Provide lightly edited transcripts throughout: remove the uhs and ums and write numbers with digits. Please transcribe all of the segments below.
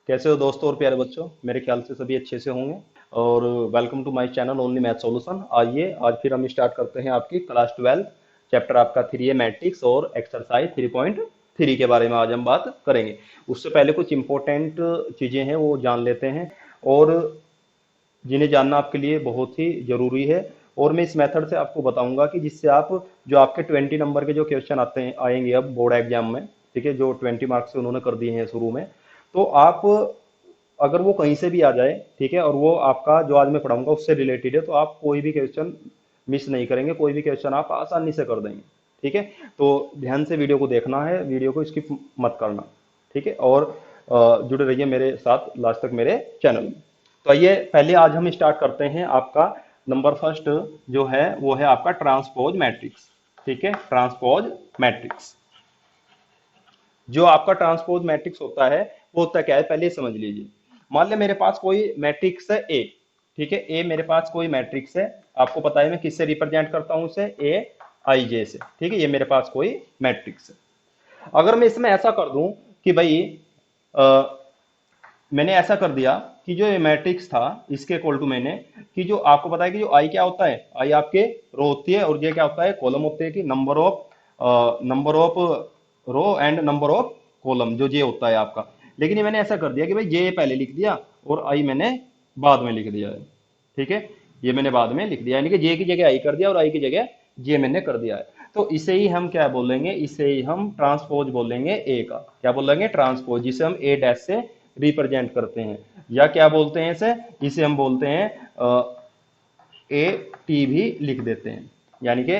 कैसे हो दोस्तों और प्यारे बच्चों। मेरे ख्याल से सभी अच्छे से होंगे। और welcome to my channel only math solution. आइए आज फिर हम स्टार्ट करते हैं आपकी क्लास 12 चैप्टर आपका 3 है मैट्रिक्स और एक्सरसाइज 3.3 के बारे में आज हम बात करेंगे। उससे पहले कुछ इंपॉर्टेंट चीज़ें हैं वो जान लेते हैं और जिन्हें जानना आपके लिए बहुत ही जरूरी है। और मैं इस मेथड से आपको बताऊंगा कि जिससे आप जो आपके 20 नंबर के जो क्वेश्चन आते हैं आएंगे अब बोर्ड एग्जाम में, ठीक है, जो 20 मार्क्स से उन्होंने कर दिए हैं शुरू में, तो आप अगर वो कहीं से भी आ जाए, ठीक है, और वो आपका जो आज मैं पढ़ाऊंगा उससे रिलेटेड है, तो आप कोई भी क्वेश्चन मिस नहीं करेंगे, कोई भी क्वेश्चन आप आसानी से कर देंगे। ठीक है, तो ध्यान से वीडियो को देखना है, वीडियो को स्किप मत करना। ठीक है, और जुड़े रहिए मेरे साथ लास्ट तक मेरे चैनल में। तो आइए पहले आज हम स्टार्ट करते हैं। आपका नंबर फर्स्ट जो है वो है आपका ट्रांसपोज मैट्रिक्स। ठीक है, ट्रांसपोज मैट्रिक्स। जो आपका ट्रांसपोज मैट्रिक्स होता है वो होता क्या है पहले समझ लीजिए। मान लिया मेरे पास कोई मैट्रिक्स है ए। ठीक है, ए मेरे पास कोई मैट्रिक्स है। आपको पता है मैं किससे रिप्रेजेंट करता हूं उसे, ए आई जे से। ठीक है, ये मेरे पास कोई मैट्रिक्स है। अगर मैं इसमें ऐसा कर दूं कि भाई मैंने ऐसा कर दिया कि जो ये मैट्रिक्स था इसके इक्वल टू मैंने कि जो आपको पता है कि जो आई क्या होता है, आई आपके रो होती है और ये क्या होता है, कॉलम होते हैं कि number of row and number of column जो जे होता है आपका। लेकिन ये मैंने ऐसा कर दिया कि भाई जे पहले लिख दिया और आई मैंने बाद में लिख दिया है। ठीक है, ये मैंने बाद में लिख दिया यानी कि जे की जगह आई कर दिया और आई की जगह जे मैंने कर दिया है। तो इसे ही हम क्या बोलेंगे, इसे ही हम ट्रांसपोज बोलेंगे ए का। क्या बोलेंगे, ट्रांसपोज, जिसे हम ए डैश से रिप्रेजेंट करते हैं। या क्या बोलते हैं इसे, इसे हम बोलते हैं ए टी भी लिख देते हैं, यानी कि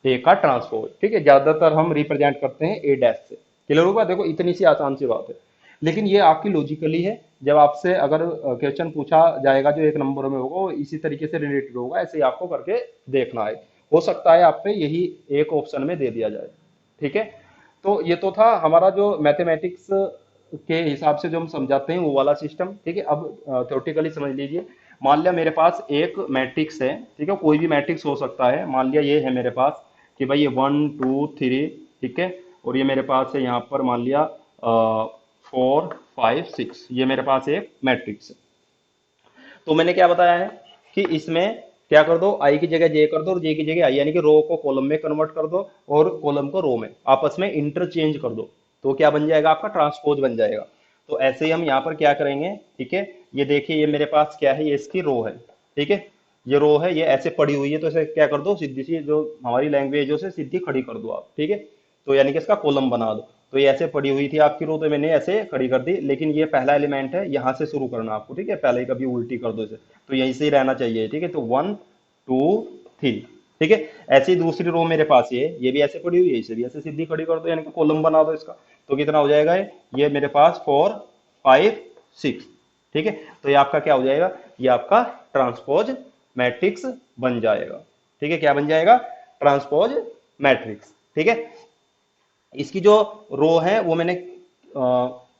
ए का ट्रांसपोज। ठीक है, ज्यादातर हम रिप्रेजेंट करते हैं ए डैश से। क्लियर होगा, देखो इतनी सी आसान सी बात है। लेकिन ये आपकी लॉजिकली है। जब आपसे अगर क्वेश्चन पूछा जाएगा जो एक नंबर में होगा वो इसी तरीके से रिलेटेड होगा, ऐसे ही आपको करके देखना है। हो सकता है आप पे यही एक ऑप्शन में दे दिया जाए। ठीक है, तो ये तो था हमारा जो मैथमेटिक्स के हिसाब से जो हम समझाते हैं वो वाला सिस्टम। ठीक है, अब थ्योरेटिकली समझ लीजिए। मान लिया मेरे पास एक मैट्रिक्स है, ठीक है, कोई भी मैट्रिक्स हो सकता है। मान लिया ये है मेरे पास कि भाई ये 1 2 3, ठीक है, और ये मेरे पास है यहाँ पर मान लिया 4 5 6, ये मेरे पास एक मैट्रिक्स है। तो मैंने क्या बताया है कि इसमें क्या कर दो, आई की जगह जे कर दो और जे की जगह आई, यानी कि रो को कॉलम में कन्वर्ट कर दो और कॉलम को रो में आपस में इंटरचेंज कर दो। तो क्या बन जाएगा, आपका ट्रांसपोज बन जाएगा। तो ऐसे ही हम यहाँ पर क्या करेंगे, ठीक है, ये देखिए ये मेरे पास क्या है, ये इसकी रो है। ठीक है, ये रो है, ये ऐसे पड़ी हुई है, तो इसे क्या कर दो, सीधी सी जो हमारी लैंग्वेज है उसे सीधी खड़ी कर दो आप। ठीक है, तो यानी कि इसका कॉलम बना दो। तो ये ऐसे पड़ी हुई थी आपकी रो, तो मैंने ऐसे खड़ी कर दी। लेकिन ये पहला एलिमेंट है, यहाँ से शुरू करना आपको। ठीक है, पहले ही कभी उल्टी कर दो इसे, तो यहीं से ही रहना चाहिए। ठीक है, तो 1 2 3। ठीक है, ऐसी दूसरी रो मेरे पास ये भी ऐसे पड़ी हुई है, इसे भी ऐसे सीधी खड़ी कर दो, यानी कि कॉलम बना दो इसका। तो कितना हो जाएगा, ये मेरे पास 4 5 6। ठीक है, तो ये आपका क्या हो जाएगा, ये आपका ट्रांसपोज मैट्रिक्स बन जाएगा। ठीक है, क्या बन जाएगा, ट्रांसपोज मैट्रिक्स। ठीक है, इसकी जो रो है वो मैंने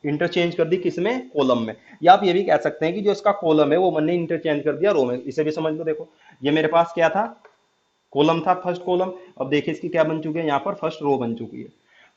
इंटरचेंज कर दी किसमें, कॉलम में। या आप ये भी कह सकते हैं कि जो इसका कॉलम है वो मैंने इंटरचेंज कर दिया रो में। इसे भी समझ लो, देखो ये मेरे पास क्या था, कॉलम था, फर्स्ट कॉलम। अब देखिए इसकी क्या बन चुकी है, यहाँ पर फर्स्ट रो बन चुकी है।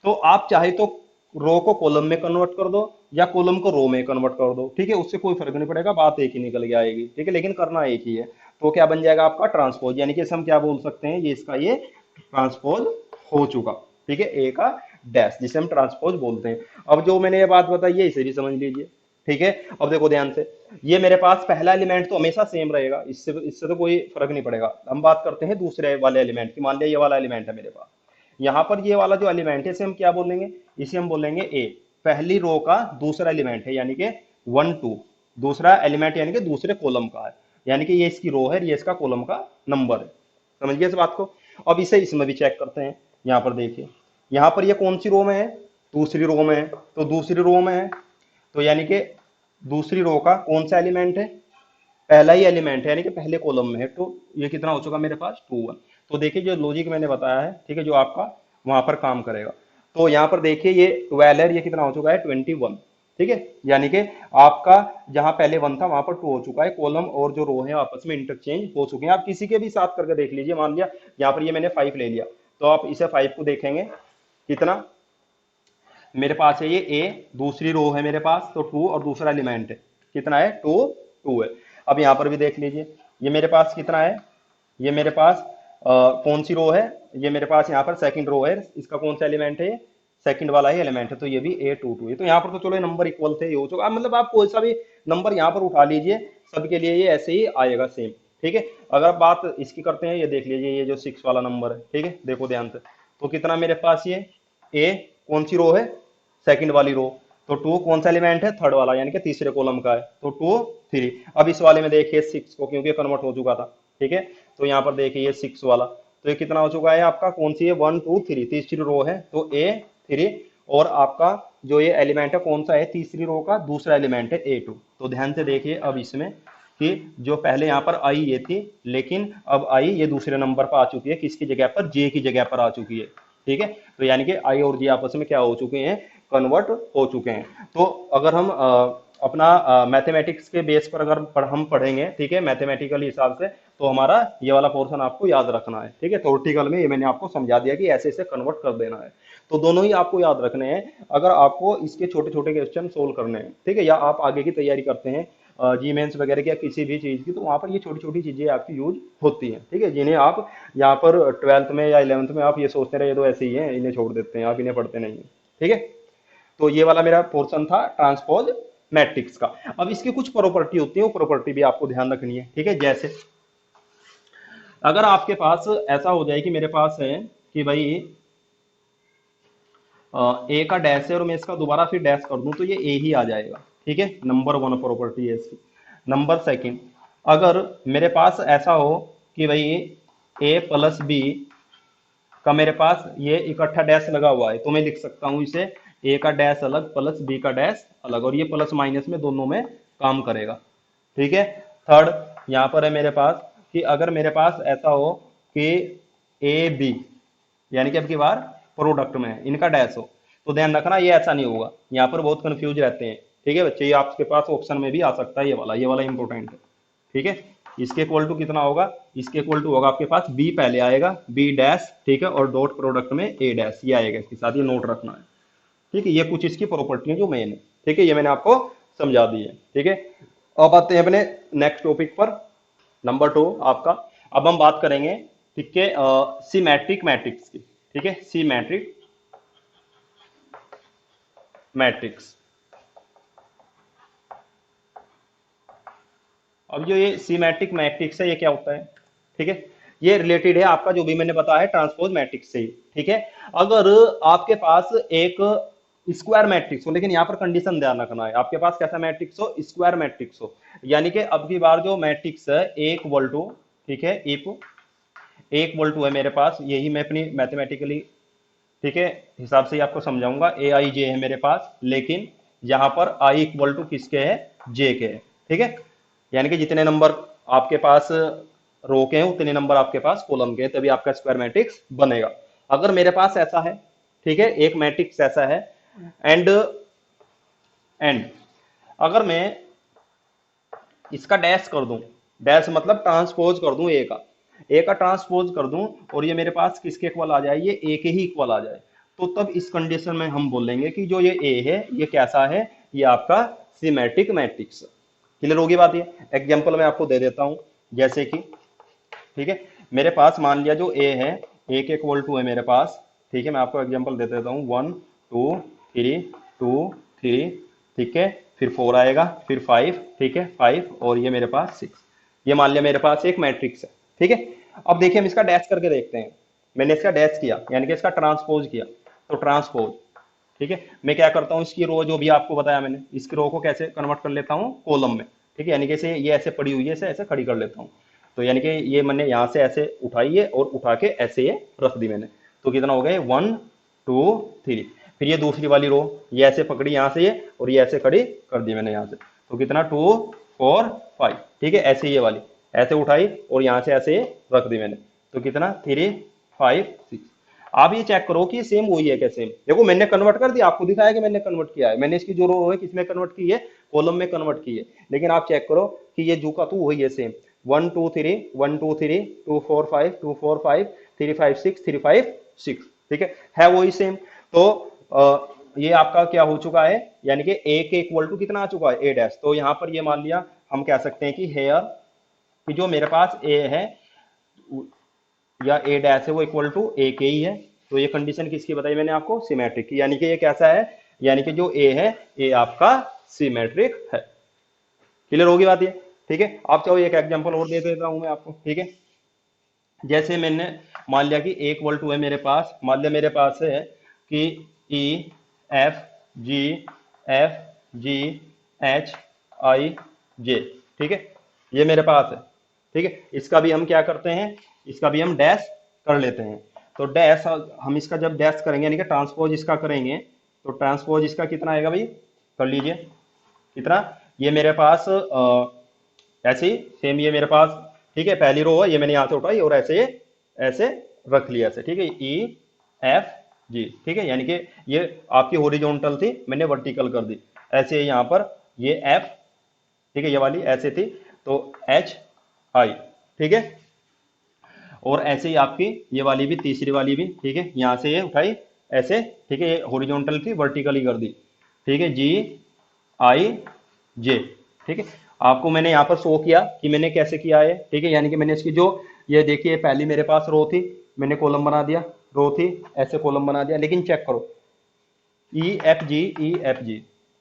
तो आप चाहे तो रो को कॉलम में कन्वर्ट कर दो या कॉलम को रो में कन्वर्ट कर दो। ठीक है, उससे कोई फर्क नहीं पड़ेगा, बात एक ही निकल के आएगी। ठीक है, लेकिन करना एक ही है। तो क्या बन जाएगा आपका ट्रांसपोज, यानी कि इसे हम क्या बोल सकते हैं, ये इसका ये ट्रांसपोज हो चुका। ठीक है, ए का डैश, जिसे हम ट्रांसपोज बोलते हैं। अब जो मैंने ये बात बताई है इसे भी समझ लीजिए। ठीक है, अब देखो ध्यान से, ये मेरे पास पहला एलिमेंट तो हमेशा सेम रहेगा, इससे इससे तो कोई फर्क नहीं पड़ेगा। हम बात करते हैं दूसरे वाले एलिमेंट की। मान लिया ये वाला एलिमेंट है मेरे पास, यहाँ पर ये वाला जो एलिमेंट है इसे हम क्या बोलेंगे, इसे हम बोलेंगे ए। पहली रो का दूसरा एलिमेंट है, यानी कि 1 2, दूसरा एलिमेंट यानी कि दूसरे कॉलम का है, यानी कि ये इसकी रो है, ये इसका कॉलम का नंबर है। समझ गए इस बात को। अब इसे इसमें भी चेक करते हैं। यहाँ पर देखिए, यहाँ पर ये कौन सी रो में है, दूसरी रो में है। तो दूसरी रो में है तो यानी कि दूसरी रो का कौन सा एलिमेंट है, पहला ही एलिमेंट है, यानी कि पहले कॉलम में है। तो ये कितना हो चुका मेरे पास, 2 1। तो देखिए जो लॉजिक मैंने बताया है, ठीक है, जो आपका वहां पर काम करेगा। तो यहाँ पर देखिए ये 12 है, ये कितना हो चुका है, 21। ठीक है, यानी कि आपका जहां पहले 1 था वहां पर 2 हो चुका है। कॉलम और जो रो है आपस में इंटरचेंज हो चुके हैं। आप किसी के भी साथ करके देख लीजिए। मान लिया यहाँ पर ये मैंने 5 ले लिया, तो आप इसे 5 को देखेंगे कितना, मेरे पास है ये ए, दूसरी रो है मेरे पास तो 2 और दूसरा एलिमेंट है कितना है 2, 2 है। अब यहाँ पर भी देख लीजिए ये मेरे पास कितना है, ये मेरे पास कौन सी रो है, ये मेरे पास यहाँ पर सेकंड रो है, इसका कौन सा एलिमेंट है, सेकंड वाला ही एलिमेंट है तो ये भी A22 है। तो यहाँ पर तो चलो ये नंबर इक्वल थे, ये हो चुका। अब मतलब आप कोई सा भी नंबर यहाँ पर उठा लीजिए, सबके लिए ये ऐसे ही आएगा सेम। ठीक है, अगर आप बात इसकी करते हैं, ये देख लीजिए ये जो 6 वाला नंबर है, ठीक है देखो ध्यान से, तो कितना मेरे पास ये ए कौन सी रो है, सेकंड वाली रो, तो 2 कौन सा एलिमेंट है, थर्ड वाला यानी कि तीसरे कॉलम का है, तो 2 3। अब इस वाले में देखिए 6 को, क्योंकि कन्वर्ट हो चुका था, ठीक है, तो यहाँ पर देखिए ये 6 वाला, तो ये कितना हो चुका है आपका, कौन सी है 1 2 3, तीसरी रो है तो A3, और आपका जो ये एलिमेंट है कौन सा है, तीसरी रो का दूसरा एलिमेंट है A2। तो ध्यान से देखिए अब इसमें कि जो पहले यहाँ पर आई ये थी, लेकिन अब आई ये दूसरे नंबर पर आ चुकी है, किसकी जगह पर, जे की जगह पर आ चुकी है। ठीक है, तो यानी कि आई और जे आपस में क्या हो चुके हैं, कन्वर्ट हो चुके हैं। तो अगर हम अपना मैथमेटिक्स के बेस पर अगर हम पढ़ेंगे, ठीक है, मैथमेटिकल हिसाब से, तो हमारा ये वाला पोर्शन आपको याद रखना है। ठीक है, थ्योरेटिकल में ये मैंने आपको समझा दिया कि ऐसे ऐसे कन्वर्ट कर देना है, तो दोनों ही आपको याद रखने हैं अगर आपको इसके छोटे छोटे क्वेश्चन सोल्व करने हैं। ठीक है, या आप आगे की तैयारी करते हैं जी मेंस वगैरह की या किसी भी चीज़ की, तो वहाँ पर ये छोटी छोटी चीज़ें आपकी यूज होती हैं। ठीक है, जिन्हें आप यहाँ पर 12th में या 11th में आप ये सोचते रहे ये तो ऐसे ही हैं, इन्हें छोड़ देते हैं, आप इन्हें पढ़ते नहीं हैं। ठीक है, तो ये वाला मेरा पोर्शन था ट्रांसपोज मैट्रिक्स का। अब इसकी कुछ प्रॉपर्टी होती है, वो प्रॉपर्टी भी आपको ध्यान रखनी है। ठीक है, जैसे अगर आपके पास ऐसा हो जाए कि मेरे पास है कि भाई ए का डैश है और मैं इसका दोबारा फिर डैश कर दूं तो ये ए ही आ जाएगा। ठीक है, नंबर 1 प्रॉपर्टी है इसकी। नंबर सेकंड, अगर मेरे पास ऐसा हो कि भाई ए प्लस बी का मेरे पास ये इकट्ठा डैश लगा हुआ है, तो मैं लिख सकता हूं इसे ए का डैश अलग प्लस बी का डैश अलग, और ये प्लस माइनस में दोनों में काम करेगा। ठीक है, थर्ड यहाँ पर है मेरे पास कि अगर मेरे पास ऐसा हो कि ए बी यानी कि अब की बार प्रोडक्ट में है, इनका डैश हो, तो ध्यान रखना ये ऐसा नहीं होगा, यहाँ पर बहुत कंफ्यूज रहते हैं। ठीक है बच्चे, ये आपके पास ऑप्शन में भी आ सकता है, ये वाला इंपॉर्टेंट है। ठीक है, इसके इक्वल टू कितना होगा, इसके इक्वल टू होगा आपके पास बी पहले आएगा, बी डैश, ठीक है, और डॉट प्रोडक्ट में ए डैश, ये आएगा इसके साथ, ये नोट रखना है। ठीक है, ये कुछ इसकी प्रॉपर्टी है जो मेन है। ठीक है, ये मैंने आपको समझा दी है। ठीक है, अब आते हैं अपने नेक्स्ट टॉपिक पर, नंबर 2 आपका। अब हम बात करेंगे, ठीक है, सिमेट्रिक मैट्रिक्स की। ठीक है, सिमेट्रिक मैट्रिक्स। अब जो ये सिमेट्रिक मैट्रिक्स है ये क्या होता है, ठीक है, ये रिलेटेड है आपका जो भी मैंने बताया है ट्रांसपोज मैट्रिक्स से ही। ठीक है, अगर आपके पास एक स्क्वायर मैट्रिक्स हो, लेकिन यहाँ पर कंडीशन ध्यान रखना है, आपके पास कैसा मैट्रिक्स हो, स्क्वायर मैट्रिक्स हो, यानी कि अब की बार जो मैट्रिक्स है ए इक्वल टू, ठीक है, इफ ए इक्वल टू है मेरे पास, यही मैं अपनी मैथमेटिकली, ठीक है, हिसाब से ही आपको समझाऊंगा, ए आई जे है मेरे पास, लेकिन यहाँ पर आई इक्वल टू किसके है, जे के है। ठीक है, यानी कि जितने नंबर आपके पास रो के हैं उतने नंबर आपके पास कॉलम के हैं, तभी आपका स्क्वायर मैट्रिक्स बनेगा। अगर मेरे पास ऐसा है, ठीक है, एक मैट्रिक्स ऐसा है, एंड अगर मैं इसका डैश कर दूं, डैश मतलब ट्रांसपोज कर दूं, ए का ट्रांसपोज कर दूं, और ये मेरे पास किसके इक्वल आ जाए, ये ए के ही इक्वल आ जाए, तो तब इस कंडीशन में हम बोलेंगे कि जो ये ए है ये कैसा है, ये आपका सिमेट्रिक मैट्रिक्स। क्लियर होगी बात। ये एग्जांपल मैं आपको दे देता हूं, जैसे कि, ठीक है, मेरे पास मान लिया जो ए है, ए के इक्वल टू है मेरे पास, ठीक है, मैं आपको एग्जांपल दे देता हूं, 1 2 3 2 3, ठीक है, फिर 4 आएगा, फिर 5, ठीक है 5, और ये मेरे पास 6, ये मान लिया मेरे पास एक मैट्रिक्स है। ठीक है, अब देखिए हम इसका डैश करके देखते हैं, मैंने इसका डैश किया यानी कि इसका ट्रांसपोज किया, तो ट्रांसपोज, ठीक है, मैं क्या करता हूं, इसकी रो जो भी आपको बताया मैंने, इसकी रो को कैसे कन्वर्ट कर लेता हूं कॉलम में। ठीक है, यानी कि ये ऐसे पड़ी हुई है, इसे ऐसे खड़ी कर लेता हूं, तो यानी कि ये मैंने यहां से ऐसे उठाई है और उठा के ऐसे ये रख दी मैंने, तो कितना हो गया 1 2 3, फिर ये दूसरी वाली रो ये ऐसे पकड़ी यहां से ये, और ये ऐसे खड़ी कर दी मैंने यहां से, तो कितना 2 4 5, ठीक है, ऐसे ये वाली ऐसे उठाई और यहां से ऐसे रख दी मैंने, तो कितना 3 5 6। आप ये चेक करो कि ये सेम वही है क्या, सेम देखो मैंने कन्वर्ट कर दिया, आपको दिखाया कि मैंने कन्वर्ट किया है, मैंने इसकी जो रो है किसमें कन्वर्ट की है, कॉलम में कन्वर्ट की है, लेकिन आप चेक करो कि ये जू का तू वही है सेम, 1 2 3 1 2 3 2 4 5 2 4 5 3 5 6 3 5 6, ठीक है वही सेम। तो ये आपका क्या हो चुका है, यानी कि ए के इक्वल टू कितना आ चुका है, ए डैश। तो यहाँ पर ये मान लिया हम कह सकते हैं कि हेयर कि जो मेरे पास ए है या ए डैश है वो इक्वल टू ए के ही है। तो ये कंडीशन किसकी बताई मैंने आपको, सिमेट्रिक की, यानी कि ये कैसा है, यानी कि जो ए है ए आपका सिमेट्रिक है। क्लियर होगी बात ये, ठीक है। आप चाहो एक एग्जांपल और दे देता हूं मैं आपको, ठीक है। जैसे मैंने मान लिया कि ए इक्वल टू है मेरे पास, मान लिया मेरे पास है कि E F F G H I J, ठीक है, ये मेरे पास है, ठीक है। इसका भी हम क्या करते हैं, इसका भी हम डैश कर लेते हैं। तो डैश हम इसका जब डैश करेंगे यानी कि ट्रांसपोज इसका करेंगे, तो ट्रांसपोज इसका कितना आएगा भाई, कर लीजिए कितना, ये मेरे पासे ही सेम ये मेरे पास, ठीक है, पहली रो है ये मैंने यहां से उठाई और ऐसे रख लिया ऐसे, ठीक है, ई एफ जी, ठीक है, यानी कि ये आपकी हॉरिजॉन्टल थी मैंने वर्टिकल कर दी, ऐसे यहां पर ये एफ, ठीक है, ये वाली ऐसे थी तो एच आई, ठीक है, और ऐसे ही आपकी ये वाली भी, तीसरी वाली भी, ठीक है, यहां से ये उठाई ऐसे, ठीक है, ये हॉरिजॉन्टल थी वर्टिकली कर दी, ठीक है, जी आई जे, ठीक है। आपको मैंने यहाँ पर शो किया कि मैंने कैसे किया है, ठीक है, यानी कि मैंने इसकी जो ये देखिए पहली मेरे पास रो थी, मैंने कॉलम बना दिया, रो थी ऐसे कॉलम बना दिया, लेकिन चेक करो E F G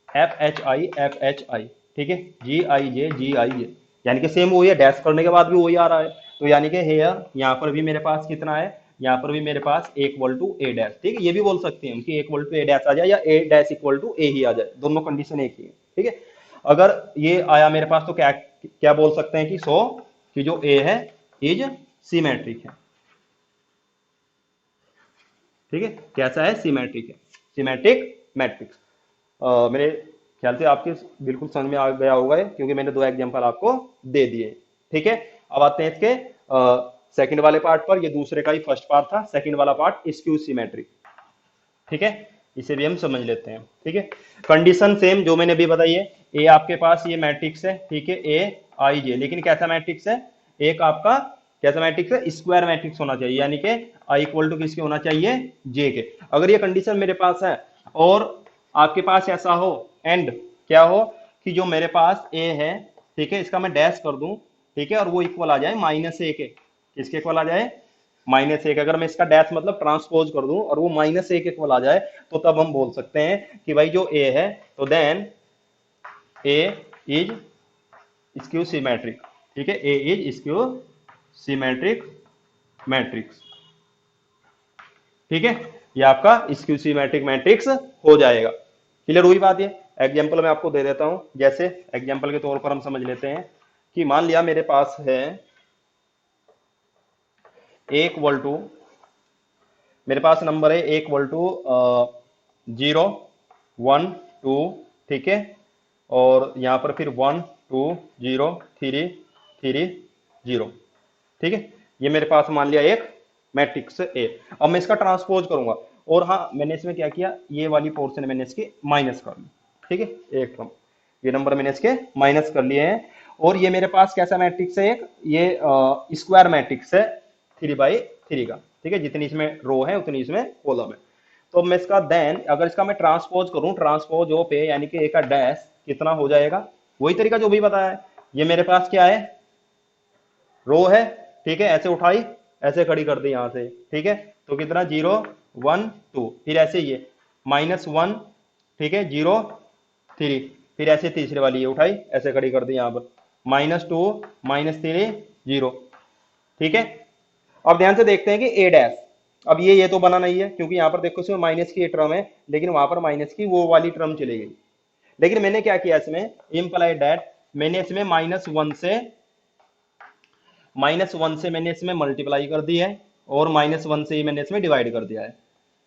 F H I, ठीक है, जी आई जे, यानी कि सेम वही है, डैश करने के बाद भी वही आ रहा है। तो यानी कि हेयर यहाँ पर भी मेरे पास कितना है, यहाँ पर भी मेरे पास ए इक्वल टू ए डैश, ठीक है, ये भी बोल सकते हैं हम कि ए इक्वल टू ए डैश आ जाए या ए डैश इक्वल टू ए ही आ जाए, दोनों कंडीशन एक ही है, ठीक है। अगर ये आया मेरे पास तो क्या क्या बोल सकते हैं कि सो कि जो ए है इज सिमेट्रिक है, ठीक है, कैसा है, सिमेट्रिक है, सिमेट्रिक मैट्रिक्स। मेरे ख्याल से आपके बिल्कुल समझ में आ गया होगा ये, क्योंकि मैंने दो एग्जांपल आपको दे दिए, ठीक है। अब आते हैं इसके सेकंड वाले पार्ट पर, ये दूसरे का ही फर्स्ट पार्ट था, सेकंड वाला पार्ट स्क्यू सिमेट्रिक, ठीक है, इसे भी हम समझ लेते हैं, ठीक है। कंडीशन सेम जो मैंने अभी बताई है, ए आपके पास ये मैट्रिक्स है, ठीक है, ए आई जे, लेकिन कैसा मैट्रिक्स है, एक आपका कैसा मैट्रिक्स है, स्क्वायर मैट्रिक्स होना चाहिए, यानी कि आई इक्वल टू किसके होना चाहिए, जे के। अगर ये कंडीशन मेरे पास है और आपके पास ऐसा हो एंड क्या हो कि जो मेरे पास ए है, ठीक है, इसका मैं डैश कर दूं, ठीक है, और वो इक्वल आ जाए माइनस ए के, किसके इक्वल आ जाए, माइनस एक, अगर मैं इसका डैश मतलब ट्रांसपोज कर दूं और वो माइनस एक इक्वल आ जाए, तो तब हम बोल सकते हैं कि भाई जो ए है तो then A is skew symmetric, ठीक है, A is skew symmetric matrix, ठीक है, ये आपका स्क्यू सिमेट्रिक मैट्रिक्स हो जाएगा। क्लियर हुई बात, ये एग्जांपल मैं आपको दे देता हूं, जैसे एग्जांपल के तौर पर हम समझ लेते हैं कि मान लिया मेरे पास है ए इक्वल टू, मेरे पास नंबर है ए इक्वल टू 0 1 2, ठीक है, और यहां पर फिर 1 2 0 3 3 0, ठीक है, ये मेरे पास मान लिया एक मैट्रिक्स ए। अब मैं इसका ट्रांसपोज करूंगा, और हाँ मैंने इसमें क्या किया, ये वाली पोर्शन मैंने इसकी माइनस कर ली, ठीक है, एक ये नंबर मैंने इसके माइनस कर लिए हैं, और ये मेरे पास कैसा मैट्रिक्स है, एक ये स्क्वायर मैट्रिक्स है 3/3 का, ठीक है, जितनी इसमें रो है उतनी इसमें कॉलम है। तो मैं इसका देन अगर इसका मैं ट्रांसपोज करूं, ट्रांसपोज ओ पे यानी कि ए का डैश कितना हो जाएगा, वही तरीका जो भी बताया है। ये मेरे पास क्या है, रो है, ठीक है, ऐसे उठाई ऐसे खड़ी कर दी यहां से, ठीक है, तो कितना 0 1 2, फिर ऐसे ये -1, ठीक है, 0 3, फिर ऐसे तीसरे वाली ये उठाई ऐसे खड़ी कर दी यहां पर -2 -3 0, ठीक है। अब ध्यान से देखते हैं कि ए डैश, अब ये तो बना नहीं है क्योंकि यहां पर देखो इसमें माइनस की टर्म है, लेकिन वहां पर माइनस की वो वाली टर्म चली गई, लेकिन मैंने क्या किया इसमें, इम्प्लाइड दैट मैंने इसमें -1 से मैंने इसमें मल्टीप्लाई कर दी है, और -1 से ही मैंने इसमें डिवाइड कर दिया है,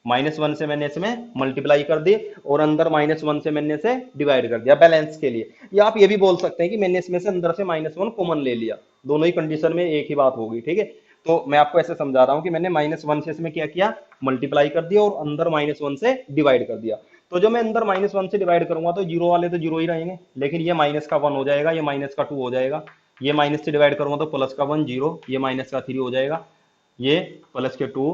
-1 से मैंने इसमें मल्टीप्लाई कर दी और अंदर -1 से मैंने इसे डिवाइड कर दिया बैलेंस के लिए। या आप ये भी बोल सकते हैं कि मैंने इसमें से अंदर से -1 कॉमन ले लिया, दोनों ही कंडीशन में एक ही बात होगी, ठीक है। तो मैं आपको ऐसे समझा रहा हूं कि मैंने -1 से इसमें क्या किया, मल्टीप्लाई कर दिया और अंदर -1 से डिवाइड कर दिया। तो जो मैं अंदर -1 से डिवाइड करूंगा तो जीरो वाले तो जीरो ही रहेंगे, लेकिन ये माइनस का 1 हो जाएगा, ये माइनस का 2 हो जाएगा, ये माइनस से डिवाइड करूंगा तो प्लस का 1 0, ये माइनस का 3 हो जाएगा, ये प्लस के 2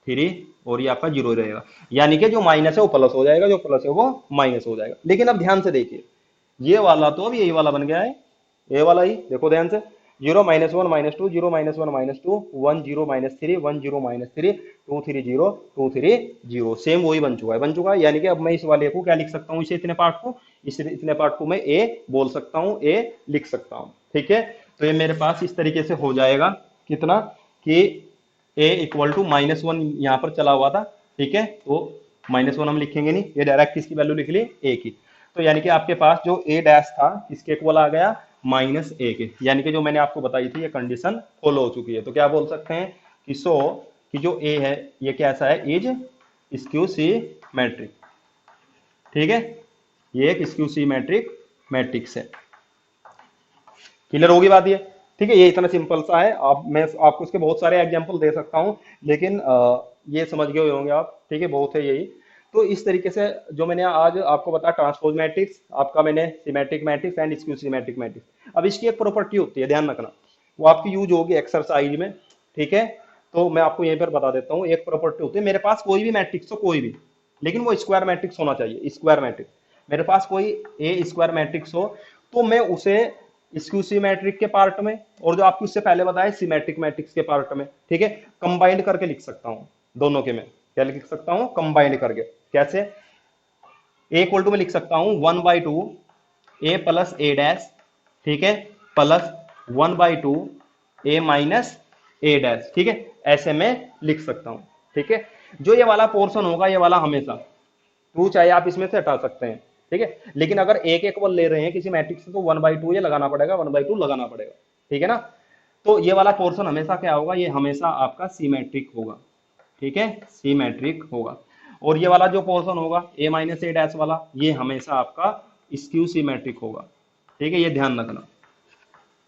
3 और ये आपका 0 रहेगा, यानी कि जो माइनस है वो प्लस हो जाएगा, जो प्लस है वो माइनस हो जाएगा। लेकिन अब ध्यान से देखिए, ये वाला तो अब यही वाला बन गया है, ये वाला ही देखो ध्यान से, 0 -1 -2, 0 -1 -2, 1 0 -3, 1 0 -3, 2 3 0, 2 3 0, सेम वही बन चुका है। यानी कि अब मैं इस वाले को क्या लिख सकता हूँ, इसे इतने पार्ट को, इस इतने पार्ट को मैं ए बोल सकता हूँ, ए लिख सकता हूँ। ठीक है, तो ये मेरे पास इस तरीके से हो जाएगा कितना कि ए इक्वल टू -1 यहाँ पर चला हुआ था। ठीक है, तो -1 हम लिखेंगे नहीं, ये डायरेक्ट किसकी वैल्यू लिख ली, ए की। तो यानी कि आपके पास जो ए डैश था किसके इक्वल आ गया, -a के, यानी कि जो मैंने आपको बताई थी ये कंडीशन फॉलो हो चुकी है। तो क्या बोल सकते हैं कि सो कि जो ए है ये कैसा है, इज स्क्यू सिमेट्रिक। ठीक है, ये एक स्क्यू सिमेट्रिक मैट्रिक्स है। क्लियर होगी बात ये। ठीक है, ये इतना सिंपल सा है। आप मैं आपको इसके बहुत सारे एग्जांपल दे सकता हूं, लेकिन ये समझ गए होंगे आप। ठीक है, बहुत है यही। तो इस तरीके से जो मैंने आज आपको बताया, ट्रांसपोज मैट्रिक्स आपका, मैंने symmetric matrix and skew symmetric matrix. अब इसकी एक प्रॉपर्टी होती है, ध्यान रखना, वो आपकी यूज होगी एक्सरसाइज में। ठीक है, तो मैं आपको यहीं पर बता देता हूँ। एक प्रॉपर्टी होती है, मेरे पास कोई भी मैट्रिक्स हो, कोई भी, लेकिन वो स्क्वायर मैट्रिक्स होना चाहिए, स्क्वायर मैट्रिक्स। मेरे पास कोई ए स्क्वायर मैट्रिक्स हो तो मैं उसे स्क्यू सिमेट्रिक के पार्ट में, और जो आपको इससे पहले बताया सिमेट्रिक मैट्रिक्स के पार्ट में, ठीक है, कंबाइंड करके लिख सकता हूं दोनों के। मैं क्या लिख सकता हूं, कंबाइंड करके। कैसे, ए इक्वल टू में लिख सकता हूं 1/2 ए प्लस ए डैश, ठीक है, प्लस 1/2 ए माइनस ए डैश। ठीक है, ऐसे में लिख सकता हूं। ठीक है, जो ये वाला पोर्शन होगा, ये वाला हमेशा टू चाहे आप इसमें से हटा सकते हैं। ठीक है, लेकिन अगर एक इक्वल ले रहे हैं किसी मैट्रिक्स से तो 1/2 ये लगाना पड़ेगा, 1/2 लगाना पड़ेगा। ठीक है ना, तो ये वाला पोर्शन हमेशा क्या होगा, ये हमेशा आपका सिमेट्रिक होगा। ठीक है, सिमेट्रिक होगा। और ये वाला जो पोर्शन होगा ए माइनस ए डैश वाला, ये हमेशा आपका स्क्यू सिमेट्रिक होगा। ठीक है, ये ध्यान रखना।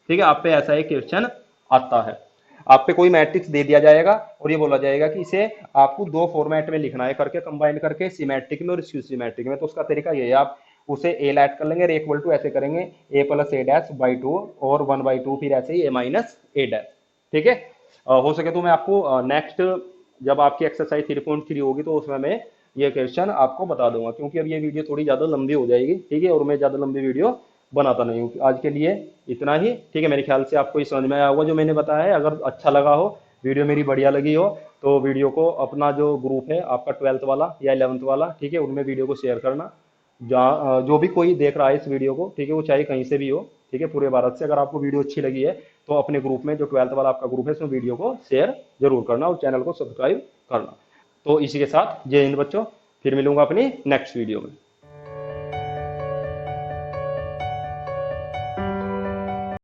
ठीक है, आप पे ऐसा एक क्वेश्चन आता है, आप पे कोई मैट्रिक्स दे दिया जाएगा और ये बोला जाएगा कि इसे आपको दो फॉर्मेट में लिखना है करके, कंबाइन करके, सिमेट्रिक में और स्क्यू सिमेट्रिक में। तो उसका तरीका ये है, आप उसे ए ऐड कर लेंगे, इक्वल टू ऐसे करेंगे ए प्लस ए डैश बाई 2 और 1/2 फिर ऐसे ही ए माइनस ए डैश। ठीक है, हो सके तो मैं आपको नेक्स्ट जब आपकी एक्सरसाइज 3.3 होगी तो उसमें मैं ये क्वेश्चन आपको बता दूंगा, क्योंकि अब ये वीडियो थोड़ी ज्यादा लंबी हो जाएगी। ठीक है, और मैं ज्यादा लंबी वीडियो बनाता नहीं हूँ। आज के लिए इतना ही। ठीक है, मेरे ख्याल से आपको ये समझ में आया होगा जो मैंने बताया है। अगर अच्छा लगा हो, वीडियो मेरी बढ़िया लगी हो, तो वीडियो को अपना जो ग्रुप है आपका 12th वाला या 11th वाला, ठीक है, उनमें वीडियो को शेयर करना। जहाँ जो भी कोई देख रहा है इस वीडियो को, ठीक है, वो चाहे कहीं से भी हो, ठीक है, पूरे भारत से, अगर आपको वीडियो अच्छी लगी है तो अपने ग्रुप में जो 12th वाला आपका ग्रुप है उसमें वीडियो को शेयर जरूर करना और चैनल को सब्सक्राइब करना। तो इसी के साथ जय हिंद बच्चों, फिर मिलूंगा अपनी नेक्स्ट वीडियो में।